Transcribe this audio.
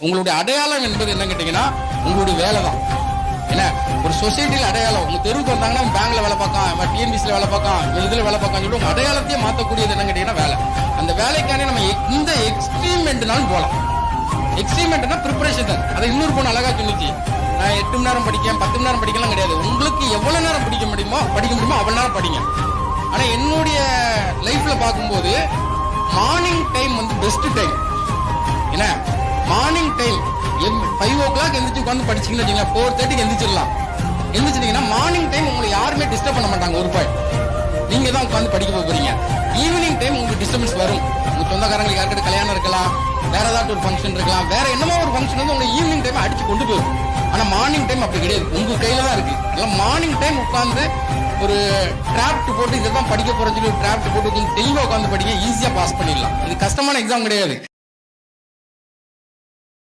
உங்களுடைய அடையாளம் என்பது என்ன கேட்டீங்கன்னா உங்களுடைய வேலை தான். என்ன ஒரு சொசைட்டியில் அடையாளம், உங்க தெருவுக்கு வந்தாங்கன்னா பேங்க்ல வேலை பார்க்கலாம், டிஎன்பிசில வேலை பார்க்கலாம், இதுல வேலை பார்க்கலாம் சொல்லி உங்க அடையாளத்தையே மாற்றக்கூடியது என்ன கேட்டீங்கன்னா வேலை. அந்த வேலைக்கான நம்ம இந்த எக்ஸ்பீரிமெண்ட்னாலும் போகலாம். எக்ஸ்பீரிமெண்ட்னா ப்ரிப்பரேஷன் தான். அதை இன்னொரு பொண்ணு அழகா சொல்லிச்சு, நான் 8 மணி நேரம் படிக்கேன் 10 மணி நேரம் படிக்கலாம் கிடையாது. உங்களுக்கு எவ்வளவு நேரம் படிக்க முடியுமோ அவ்வளவு நேரம் படிங்க. ஆனா என்னுடைய லைஃப்ல பார்க்கும்போது மார்னிங் டைம் வந்து பெஸ்ட் டைம். என்ன மார்னிங் டைம் 5 o'clock எந்திரிச்சு உட்காந்து படிச்சீங்கன்னு வச்சுக்கோங்க, 4:30 எந்திரிச்சிடலாம். எந்திரிச்சிட்டீங்கன்னா மார்னிங் டைம் உங்களை யாருமே டிஸ்டர்ப் பண்ண மாட்டாங்க. ஒரு பாய் நீங்க தான் உட்காந்து படிக்க போறீங்க. ஈவினிங் டைம் உங்களுக்கு டிஸ்டர்பன்ஸ் வரும். உங்க சொந்தக்காரங்களுக்கு யாருக்கிட்ட கல்யாணம் இருக்கலாம், வேற ஏதாவது ஒரு ஃபங்க்ஷன் இருக்கலாம், வேற என்னமோ ஒரு ஃபங்க்ஷன் வந்து உங்க ஈவினிங் டைம் அடிச்சு கொண்டு போயிடும். ஆனா மார்னிங் டைம் அப்படி கிடையாது, உங்க கையில தான் இருக்கு. மார்னிங் டைம் உட்காந்து ஒரு டிராப்ட் போட்டு இதை தான் படிக்க போறேன்னு சொல்லி ஒரு டிராப்ட் போட்டு தெளிவா உட்காந்து படிங்க, ஈஸியா பாஸ் பண்ணிடலாம். இது கஷ்டமான எக்ஸாம் கிடையாது.